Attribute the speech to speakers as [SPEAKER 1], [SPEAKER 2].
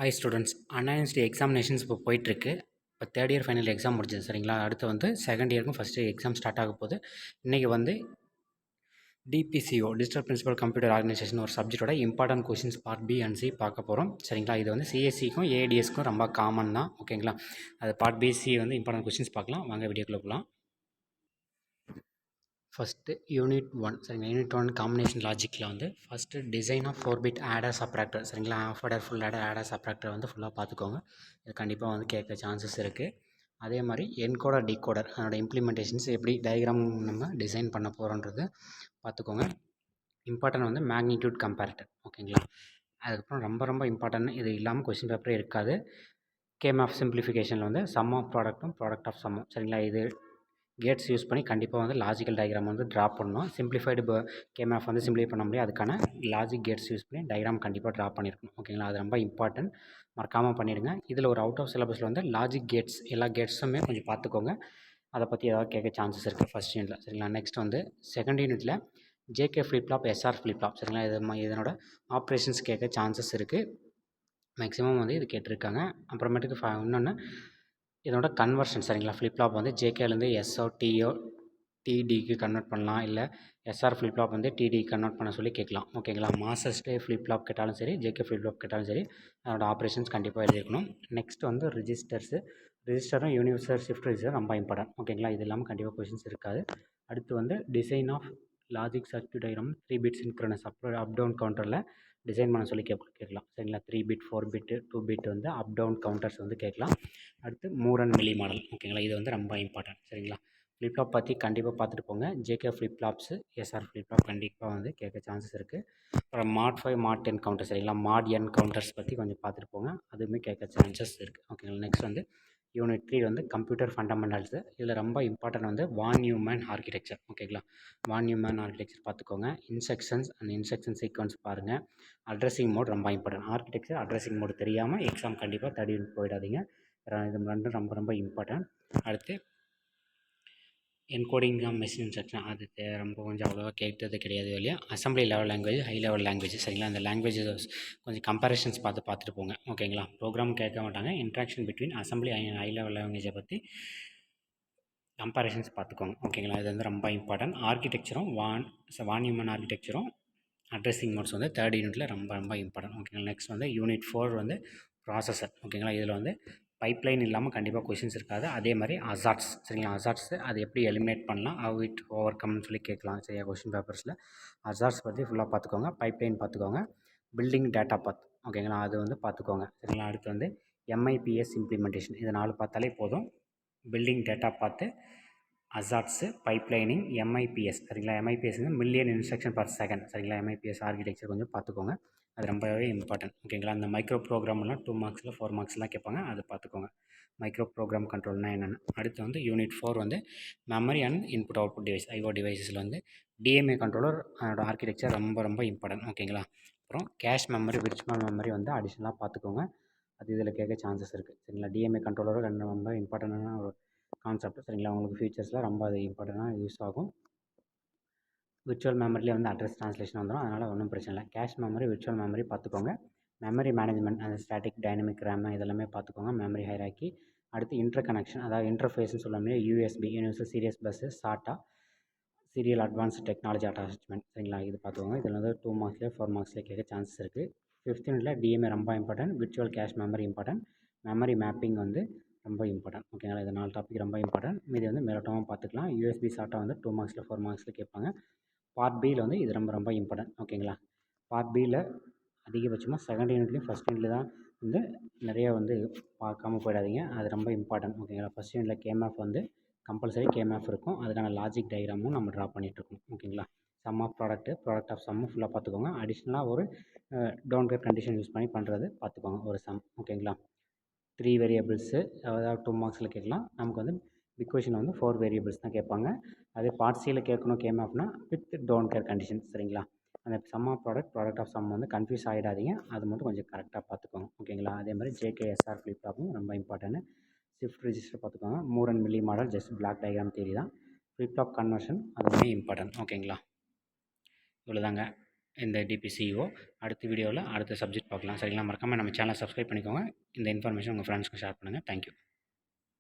[SPEAKER 1] Hi students, அண்ணா university examinations இப்போ போயிட்டுருக்கு. இப்போ தேர்ட் இயர் ஃபைனல் எக்ஸாம் முடிஞ்சது சரிங்களா. அடுத்து வந்து செகண்ட் இயருக்கும் ஃபஸ்ட் இயர் எக்ஸாம் ஸ்டார்ட் ஆக போகுது. இன்றைக்கி வந்து DPCO digital principle computer organization ஒரு சப்ஜெக்டோட important questions part B and C பார்க்க போகிறோம் சரிங்களா. இது வந்து சிஎஸ்சிக்கும் ஏடிஎஸ்க்கும் ரொம்ப காமன் தான் ஓகேங்களா. அது பார்ட் பிசி வந்து இம்பார்ட்டன்ட் கொஷின்ஸ் பார்க்கலாம். வாங்க வீடியோக்குள்ளே போகலாம். ஃபஸ்ட்டு யூனிட் 1 சரிங்களா. யூனிட் 1 காம்பினேஷன் லாஜிக்கில் வந்து first design of 4 bit adder subtractor சரிங்களா. Half adder full adder subtractor வந்து ஃபுல்லாக பார்த்துக்கோங்க. இது கண்டிப்பாக வந்து கேட்க சான்சஸ் இருக்குது. அதே மாதிரி என்கோடர் டிகோடர் அதோட இம்ப்ளிமெண்டேஷன்ஸ் எப்படி டயக்ராம் நம்ம டிசைன் பண்ண போகிறோன்றது பார்த்துக்கோங்க. இம்பார்ட்டன்ட் வந்து மேக்னிடியூட் கம்பேரிட்டர் ஓகேங்களா. அதுக்கப்புறம் ரொம்ப ரொம்ப இம்பார்ட்டன்ட், இது இல்லாமல் கொஸ்டின் பேப்பரே இருக்காது. கேம் ஆஃப் சிம்பிளிஃபிகேஷனில் வந்து சம் ஆஃப் ப்ராடக்ட்டும் ப்ராடக்ட் ஆஃப் சம்மும் சரிங்களா. இது கேட்ஸ் யூஸ் பண்ணி கண்டிப்பாக வந்து லாஜிக்கல் டயக்ராம் வந்து ட்ரா பண்ணணும். சிம்பிளிஃபைடு கேம்ஆஃப் வந்து சிம்பிளை பண்ண முடியாது. அதுக்கான லாஜிக் கேட்ஸ் யூஸ் பண்ணி டயக்ராம் கண்டிப்பாக ட்ரா பண்ணியிருக்கணும் ஓகேங்களா. அது ரொம்ப இம்பார்ட்டன்ட், மறக்காமல் பண்ணிடுங்க. இதில் ஒரு அவுட் ஆஃப் சிலபஸில் வந்து லாஜிக் கேட்ஸ் எல்லா கேட்ஸுமே கொஞ்சம் பார்த்துக்கோங்க. அதை பற்றி ஏதாவது கேட்க சான்சஸ் இருக்குது ஃபஸ்ட் யூனிட்டில் சரிங்களா. நெக்ஸ்ட் வந்து செகண்ட் யூனிட்டில் ஜேகே ஃப்ளிப்லாப் எஸ்ஆர் ஃப்ளிப்லாப் சரிங்களா. இதனோட ஆப்ரேஷன்ஸ் கேட்க சான்சஸ் இருக்குது. மேக்ஸிமம் வந்து இது கேட்டிருக்காங்க. அப்புறமேட்டுக்கு இன்னொன்று இதனோட கன்வர்ஷன் சரிங்களா. ஃப்ளிப்லாப் வந்து ஜேகேலேருந்து எஸ்ஓ டிஓ டிடிக்கு கன்வெர்ட் பண்ணலாம், இல்லை எஸ்ஆர் ஃப்ளிப்லாப் வந்து டிடி கன்வெர்ட் பண்ண சொல்லி கேட்கலாம் ஓகேங்களா. மாஸ்டர்ஸ்டே ஃப்ளிப்லாப் கேட்டாலும் சரி, ஜேகே ஃப்ளிப்லாப் கேட்டாலும் சரி, அதோட ஆப்ரேஷன்ஸ் கண்டிப்பாக எழுதியிருக்கணும். நெக்ஸ்ட் வந்து ரிஜிஸ்டரும் யூனிவர்சல் ஷிஃப்ட் ரிஜிஸ்டர் ரொம்ப இம்பார்ட்டன்ட் ஓகேங்களா. இது இல்லாமல் கண்டிப்பாக கொஷின்ஸ் இருக்காது. அடுத்து வந்து design of logic circuit diagram 3 bit synchronous up down கவுண்டரில் டிசைன் பண்ண சொல்லி கேட்கலாம் சரிங்களா. 3 பிட் 4 பிட் 2 பிட் வந்து அப் டவுன் கவுண்டர்ஸ் வந்து கேட்கலாம். அடுத்து மூர் அண்ட் மில்லி மாடல் ஓகேங்களா. இது வந்து ரொம்ப இம்பார்ட்டன்ட் சரிங்களா. ஃப்ளிப்லாப் பற்றி கண்டிப்பாக பார்த்துட்டு போங்க. ஜேகே ஃப்ளிப்லாப்ஸு எஸ்ஆர் ஃப்ளிப்லாப் கண்டிப்பாக வந்து கேட்க சான்சஸ் இருக்குது. அப்புறம் மாட் 5 மாட் 10 கவுண்டர் சரிங்களா. மாட் என் கவுண்டர்ஸ் பற்றி கொஞ்சம் பார்த்துட்டு போங்க, அதுவுமே கேட்க சான்சஸ் இருக்குது ஓகேங்களா. நெக்ஸ்ட் வந்து யூனிட் 3 வந்து கம்ப்யூட்டர் ஃபண்டமெண்டல்ஸு. இதில் ரொம்ப இம்பார்ட்டன்ட் வந்து வான் நியூமேன் ஆர்கிடெக்சர் ஓகேங்களா. வான் நியூமேன் ஆர்கிடெக்சர் பார்த்துக்கோங்க. இன்ஸ்ட்ரக்ஷன் சீக்வன்ஸ் பாருங்கள். அட்ரஸிங் மோட் ரொம்ப இம்பார்ட்டன்ட். ஆர்கிடெக்சர் அட்ரஸிங் மோட் தெரியாமல் எக்ஸாம் கண்டிப்பாக தேடி போயிடாதீங்க. இது ரெண்டும் ரொம்ப ரொம்ப இம்பார்ட்டன்ட். அடுத்து என்கோடிங் மெஷின் இன்ஸ்ட்ரக்ஷன், அது ரொம்ப கொஞ்சம் அவ்வளோவா கேட்டது கிடையாது இல்லையா. Assembly level language, high level language சரிங்களா. அந்த லாங்குவேஜஸ் கொஞ்சம் கம்பேரிஷன்ஸ் பார்த்துட்டு போங்க ஓகேங்களா. ப்ரோக்ராம் கேட்க மாட்டாங்க. Interaction between assembly high level லாங்குவேஜை பற்றி கம்பேரிஷன்ஸ் பார்த்துக்கோங்க ஓகேங்களா. இது வந்து ரொம்ப இம்பார்ட்டன்ட். ஆர்கிடெக்சரும் வான் நியூமன் ஆர்கிடெக்சரும் அட்ரஸிங் மோட்ஸ் வந்து தேர்ட் யூனிட்டில் ரொம்ப ரொம்ப இம்பார்ட்டன்ட் ஓகேங்களா. நெக்ஸ்ட் வந்து யூனிட் 4 வந்து ப்ராசஸர் ஓகேங்களா. இதில் வந்து பைப்லைன் இல்லாமல் கண்டிப்பாக கொஷின்ஸ் இருக்காது. அதே மாதிரி அசார்ட்ஸ் சரிங்களா. அசார்ட்ஸ் அது எப்படி எலிமினேட் பண்ணலாம், ஹவ் இட் ஓவர் கம்னு சொல்லி கேட்கலாம் சரியா கொஷின் பேப்பர்ஸில். அசார்ட்ஸ் பற்றி ஃபுல்லாக பார்த்துக்கோங்க. பைப்லைன் பார்த்துக்கோங்க. பில்டிங் டேட்டா பாத் ஓகேங்களா, அது வந்து பார்த்துக்கோங்க சரிங்களா. அடுத்து வந்து எம்ஐபிஎஸ் இம்ப்ளிமெண்டேஷன், இது 4 பார்த்தாலே போதும். பில்டிங் டேட்டா பார்த்து அசார்ட்ஸு, பைப்லைனிங், எம்ஐபிஎஸ் சரிங்களா. எம்ஐபிஎஸ் வந்து மில்லியன் இன்ஸ்ட்ரக்ஷன் பர் செகண்ட் சரிங்களா. எம்ஐபிஎஸ் ஆர்கிடெக்சர் கொஞ்சம் பார்த்துக்கோங்க, அது ரொம்பவே இம்பார்ட்டன்ட் ஓகேங்களா. அந்த மைக்ரோ ப்ரோக்ராம்லாம் 2 மார்க்ஸில் 4 மார்க்ஸ்லாம் கேட்பாங்க, அது பார்த்துக்கோங்க. மைக்ரோ ப்ரோக்ராம் கண்ட்ரோல்னால் என்னென்னு. அடுத்து வந்து யூனிட் 4 வந்து memory and input output device IO டிவைஸில் வந்து டிஎம்ஏ கண்ட்ரோலர் அதோட ஆர்கிடெக்சர் ரொம்ப ரொம்ப இம்பார்ட்டன்ட் ஓகேங்களா. அப்புறம் கேஷ் மெமரி, விர்ச்சுவல் மெமரி வந்து அடிஷ்னலாக பார்த்துக்கோங்க, அது இதில் கேட்க சான்சஸ் இருக்குது சரிங்களா. டிஎம்ஏ கண்ட்ரோலர் ரொம்ப இம்பார்ட்டண்டான ஒரு கான்செப்ட் சரிங்களா. உங்களுக்கு ஃபியூச்சர்ஸில் ரொம்ப அது இம்பார்ட்டண்ட்டாக யூஸ் ஆகும். விர்ச்சுவல் மெமரியில் வந்து அட்ரஸ் ட்ரான்ஸ்லேஷன் வந்துடும், அதனால் ஒன்றும் பிரச்சனை இல்லை. கேஷ் மெமரி, விர்ச்சுவல் மெமரி பார்த்துக்கோங்க. மெமரி மேனேஜ்மெண்ட், அந்த ஸ்டாட்டிக், டைனமிக் ரேம் இதெல்லாமே பார்த்துக்கோங்க. Memory hierarchy. அடுத்து இன்டர் கனெக்ஷன், அதாவது இன்டர்ஃபேஸ்னு சொல்லுவாங்க. USB universal serial bus, SATA serial advanced technology attachment சரிங்களா. இது பார்த்துக்கோங்க. இதில் வந்து 2 மார்க்ஸ்லேயே 4 மார்க்ஸ்லேயே கேட்க சான்சஸ் இருக்குது. 5th யூனிட்டில் டிஎம்ஏ ரொம்ப important. Virtual cache memory important. Memory mapping வந்து ரொம்ப இம்பார்ட்டன்ட் ஓகேங்களா. இது 4 டாபிக் ரொம்ப இம்பார்ட்டன்ட். மீதி வந்து மேலோட்டமாக பார்த்துக்கலாம். யூஎஸ்பி சாட்டா வந்து 2 மார்க்ஸில் 4 மார்க்ஸில் கேட்பாங்க. பார்ட் பியில் வந்து இது ரொம்ப ரொம்ப இம்பார்ட்டன்ட் ஓகேங்களா. பார்ட் பியில் அதிகபட்சமாக செகண்ட் யூனிட்லேயும் ஃபஸ்ட் யூனிட்டில் தான் வந்து நிறைய வந்து பார்க்காம போயிடாதீங்க, அது ரொம்ப இம்பார்ட்டன்ட் ஓகேங்களா. ஃபஸ்ட் யூனிட்டில் கேம்ஆஃப் வந்து கம்பல்சரி கேம்ஆஃப் இருக்கும், அதுக்கான லாஜிக் டயக்ராமும் நம்ம ட்ரா பண்ணிகிட்ருக்கோம் ஓகேங்களா. சம் ஆஃப் ப்ராடக்ட் ஆஃப் சம்மு ஃபுல்லாக பார்த்துக்கோங்க. அடிஷ்னலாக ஒரு டவுன் கேர் கண்டிஷன் யூஸ் பண்ணி பண்ணுறது பார்த்துக்கோங்க, ஒரு சம் ஓகேங்களா. 3 வேரியபிள்ஸு, அதாவது 2 மார்க்ஸில் கேட்கலாம். நமக்கு வந்து பிக் கொஷினில் வந்து 4 வேரியபிள்ஸ் தான் கேட்பாங்க. அதே பார்ட் சியில் கேட்கணும் கேம்ஆஃப்னா வித் டோன்ட் கேர் கண்டிஷன் சரிங்களா. அந்த sum of product of sum வந்து கன்ஃபியூஸ் ஆகிடாதீங்க, அது மட்டும் கொஞ்சம் கரெக்டாக பார்த்துக்கோங்க ஓகேங்களா. அதே மாதிரி ஜேகேஎஸ்ஆர் ஃப்ளிப்லாப்பும் ரொம்ப இம்பார்ட்டன்ட். ஷிஃப்ட் ரிஜிஸ்டர் பார்த்துக்கோங்க. Moore and Mealy model just block diagram theory தான். ஃப்ளிப்லாப் கன்வர்ஷன் அதுவுமே இம்பார்ட்டன்ட் ஓகேங்களா. இவ்வளோதாங்க. இந்த டிபிசிஓ. அடுத்த வீடியோவில் அடுத்த சப்ஜெக்ட் பார்க்கலாம். சரிங்களா? மறக்காமல் நம்ம சேனலை சப்ஸ்கிரைப் பண்ணிக்கோங்க. இந்த இன்ஃபர்மேஷன் உங்கள் ஃப்ரெண்ட்ஸ்க்கு ஷேர் பண்ணுங்கள். தேங்க்யூ.